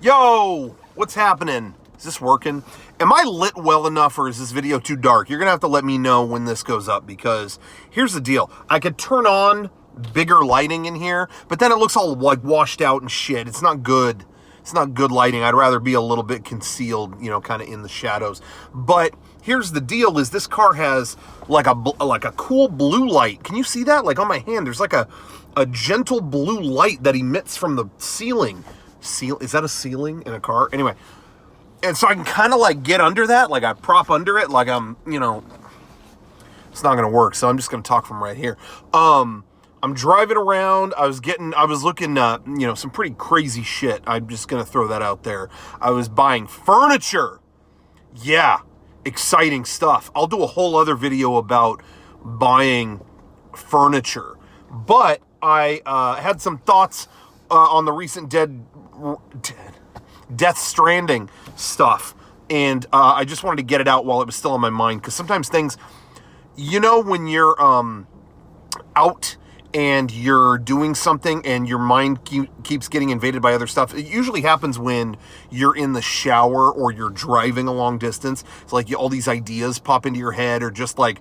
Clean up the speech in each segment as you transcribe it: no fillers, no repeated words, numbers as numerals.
Yo, what's happening? Is this working? Am I lit well enough, or is this video too dark? You're gonna have to let me know when this goes up, because here's the deal. I could turn on bigger lighting in here, but then it looks all like washed out and shit. It's not good. It's not good lighting. I'd rather be a little bit concealed, you know, kind of in the shadows. But here's the deal: is this car has like a cool blue light. Can you see that? Like on my hand, there's like a gentle blue light that emits from the ceiling. Is that a ceiling in a car? Anyway, and so I can kind of like get under that, like I prop under it, like I'm, you know, it's not gonna work. So I'm just gonna talk from right here. I'm driving around. I was looking, you know, some pretty crazy shit. I'm just gonna throw that out there. I was buying furniture. Yeah, exciting stuff. I'll do a whole other video about buying furniture, but I had some thoughts on the recent Death Stranding stuff, and I just wanted to get it out while it was still on my mind, because sometimes things, you know, when you're out and you're doing something and your mind keeps getting invaded by other stuff. It usually happens when you're in the shower or you're driving a long distance. It's like all these ideas pop into your head, or just like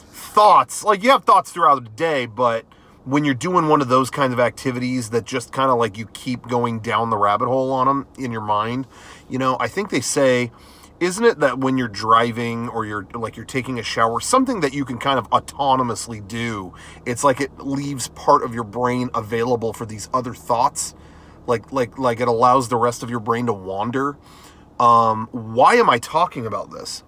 thoughts. Like you have thoughts throughout the day, but when you're doing one of those kinds of activities that just kind of like you keep going down the rabbit hole on them in your mind, you know, I think they say, isn't it that when you're driving or you're taking a shower, something that you can kind of autonomously do, it's like it leaves part of your brain available for these other thoughts, like it allows the rest of your brain to wander. Why am I talking about this?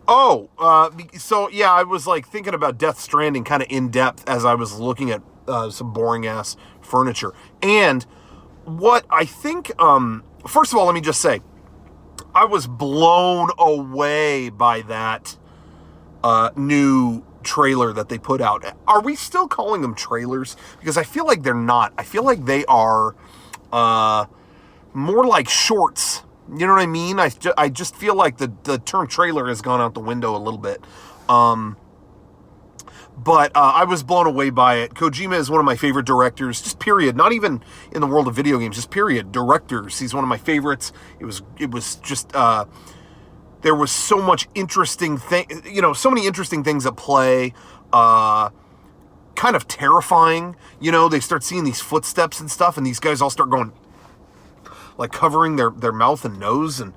So yeah, I was like thinking about Death Stranding kind of in depth as I was looking at some boring ass furniture. And what I think, first of all, let me just say, I was blown away by that new trailer that they put out. Are we still calling them trailers? Because I feel like they're not. I feel like they are more like shorts. You know what I mean? I just feel like the term trailer has gone out the window a little bit. But I was blown away by it. Kojima is one of my favorite directors, just period. Not even in the world of video games, just period. Directors. He's one of my favorites. It was just, there was so much interesting so many interesting things at play. Kind of terrifying. You know, they start seeing these footsteps and stuff, and these guys all start going, like covering their mouth and nose, and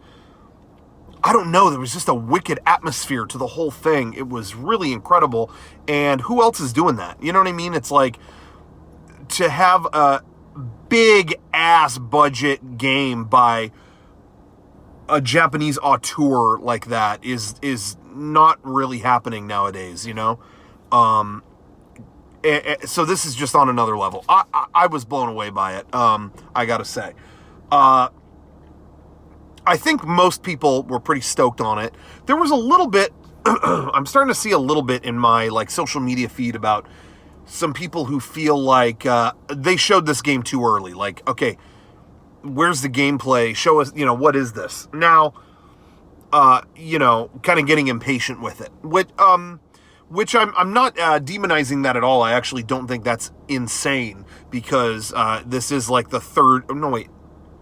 I don't know, there was just a wicked atmosphere to the whole thing. It was really incredible, and who else is doing that? You know what I mean? It's like, to have a big ass budget game by a Japanese auteur like that is not really happening nowadays, you know? So this is just on another level. I was blown away by it, I gotta say. I think most people were pretty stoked on it. There was a little bit, I'm starting to see a little bit in my like social media feed about some people who feel like they showed this game too early. Like, okay, where's the gameplay? Show us, you know, what is this? Now, you know, kind of getting impatient with it. Which I'm not demonizing that at all. I actually don't think that's insane, because this is like the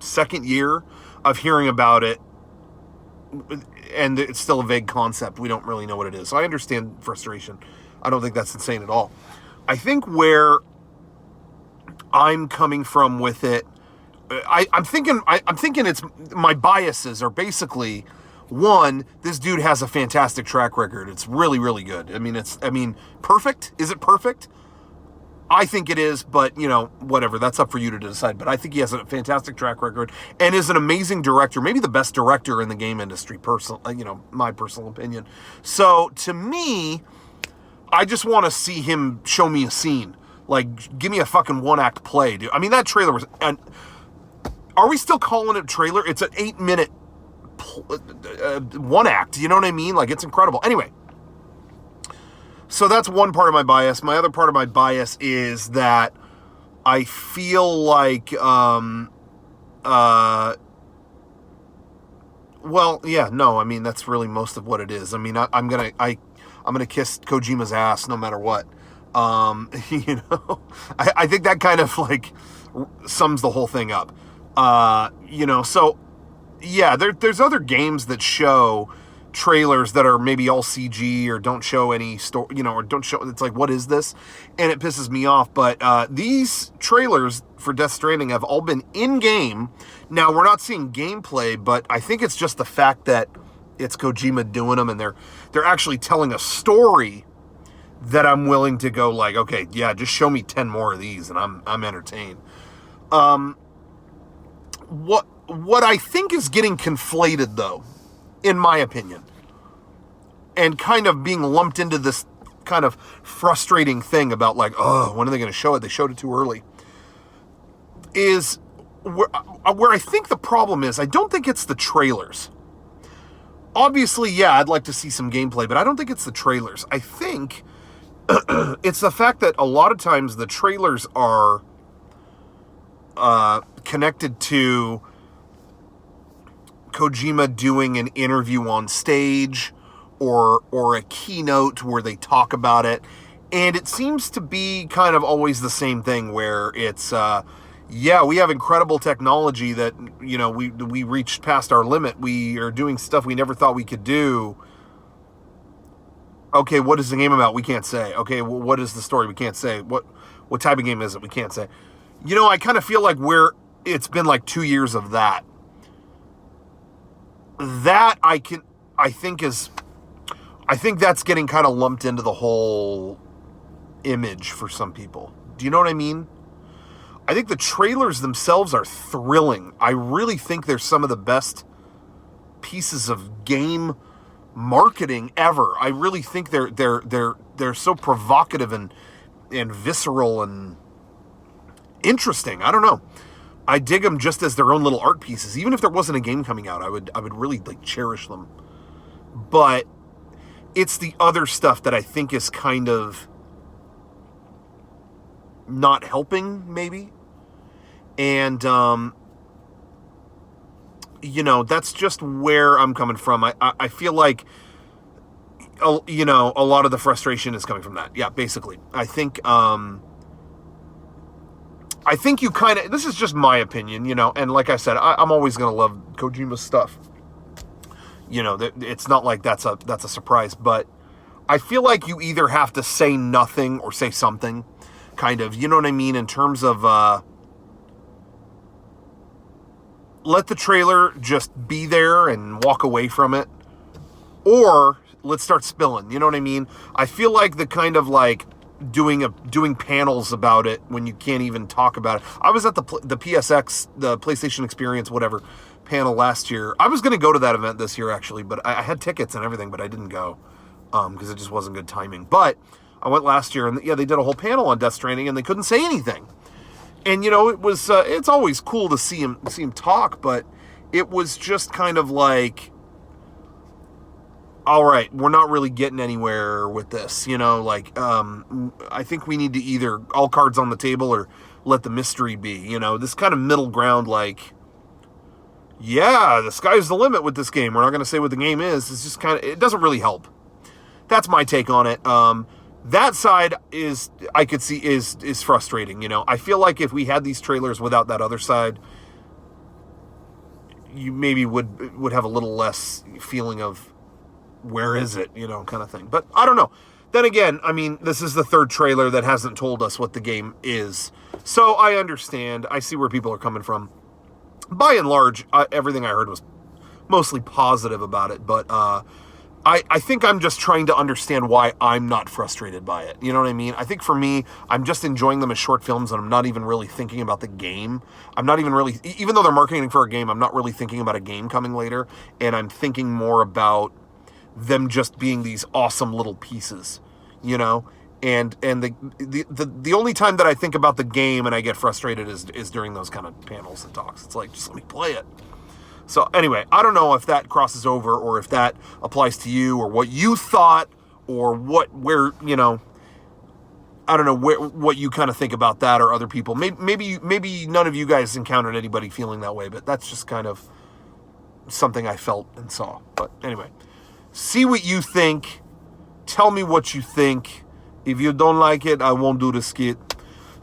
second year of hearing about it, and it's still a vague concept. We don't really know what it is. So I understand frustration. I don't think that's insane at all. I think where I'm coming from with it, I'm thinking it's my biases are basically, one, this dude has a fantastic track record. It's really, really good. I mean, perfect? Is it perfect? I think it is, but, you know, whatever. That's up for you to decide. But I think he has a fantastic track record and is an amazing director, maybe the best director in the game industry, my personal opinion. So, to me, I just want to see him show me a scene. Like, give me a fucking one-act play, dude. I mean, that trailer was... Are we still calling it trailer? It's an 8-minute one act, you know what I mean? Like, it's incredible. Anyway, so that's one part of my bias. My other part of my bias is that I feel like, well, yeah, no, I mean, that's really most of what it is. I mean, I'm gonna kiss Kojima's ass no matter what. You know, I think that kind of like sums the whole thing up. So yeah, there's other games that show trailers that are maybe all CG or don't show any story, or don't show. It's like, what is this? And it pisses me off. But these trailers for Death Stranding have all been in game. Now we're not seeing gameplay, but I think it's just the fact that it's Kojima doing them, and they're actually telling a story that I'm willing to go like, okay, yeah, just show me 10 more of these, and I'm entertained. What I think is getting conflated, though, in my opinion, and kind of being lumped into this kind of frustrating thing about like, oh, when are they going to show it? They showed it too early. Is where I think the problem is, I don't think it's the trailers. Obviously, yeah, I'd like to see some gameplay, but I don't think it's the trailers. I think it's the fact that a lot of times the trailers are connected to Kojima doing an interview on stage or a keynote where they talk about it. And it seems to be kind of always the same thing where it's, yeah, we have incredible technology that, we reached past our limit. We are doing stuff we never thought we could do. Okay, what is the game about? We can't say. Okay, well, what is the story? We can't say. What type of game is it? We can't say. I kind of feel like it's been like 2 years of that. That I think that's getting kind of lumped into the whole image for some people. Do you know what I mean? I think the trailers themselves are thrilling. I really think they're some of the best pieces of game marketing ever. I really think they're so provocative and visceral and interesting. I don't know. I dig them just as their own little art pieces. Even if there wasn't a game coming out, I would really like cherish them. But it's the other stuff that I think is kind of not helping, maybe. And that's just where I'm coming from. I feel like a lot of the frustration is coming from that. Yeah, basically. I think you kind of, this is just my opinion, and like I said, I'm always going to love Kojima's stuff. It's not like that's a surprise, but I feel like you either have to say nothing or say something, kind of, you know what I mean, in terms of, let the trailer just be there and walk away from it, or let's start spilling, you know what I mean? I feel like the kind of like, doing panels about it when you can't even talk about it. I was at the PSX, the PlayStation Experience, whatever, panel last year. I was going to go to that event this year, actually, but I had tickets and everything, but I didn't go because it just wasn't good timing. But I went last year, and yeah, they did a whole panel on Death Stranding, and they couldn't say anything. And it was it's always cool to see him talk, but it was just kind of like, all right, we're not really getting anywhere with this, I think we need to either all cards on the table or let the mystery be, this kind of middle ground, like, yeah, the sky's the limit with this game. We're not going to say what the game is. It's just kind of, it doesn't really help. That's my take on it. That side is, I could see is frustrating, I feel like if we had these trailers without that other side, you maybe would have a little less feeling of, where is it, kind of thing. But I don't know. Then again, I mean, this is the third trailer that hasn't told us what the game is. So I understand. I see where people are coming from. By and large, everything I heard was mostly positive about it. But I think I'm just trying to understand why I'm not frustrated by it. You know what I mean? I think for me, I'm just enjoying them as short films, and I'm not even really thinking about the game. I'm not even really, even though they're marketing for a game, I'm not really thinking about a game coming later. And I'm thinking more about them just being these awesome little pieces, and the only time that I think about the game and I get frustrated is during those kind of panels and talks. It's like, just let me play it. So anyway, I don't know if that crosses over or if that applies to you or what you thought or where I don't know what you kind of think about that or other people. Maybe none of you guys encountered anybody feeling that way, but that's just kind of something I felt and saw. But anyway, see what you think. Tell me what you think. If you don't like it, I won't do the skit.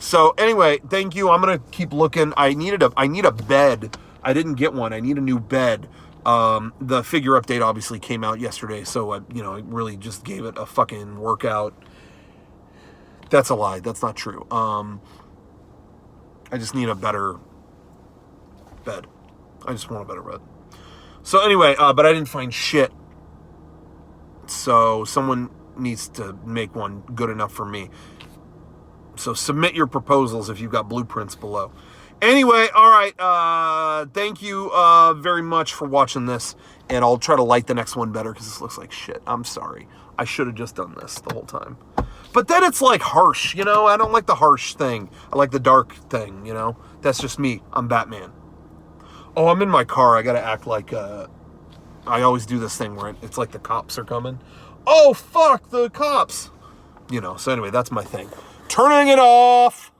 So anyway, thank you. I'm gonna keep looking. I need a bed. I didn't get one. I need a new bed. The figure update obviously came out yesterday, so I really just gave it a fucking workout. That's a lie. That's not true. I just need a better bed. I just want a better bed. So anyway, but I didn't find shit. So someone needs to make one good enough for me. So submit your proposals if you've got blueprints below. Anyway, all right. Thank you very much for watching this. And I'll try to light the next one better because this looks like shit. I'm sorry. I should have just done this the whole time. But then it's like harsh, I don't like the harsh thing. I like the dark thing, That's just me. I'm Batman. Oh, I'm in my car. I got to act like... I always do this thing where it's like the cops are coming. Oh, fuck, the cops. So anyway, that's my thing. Turning it off.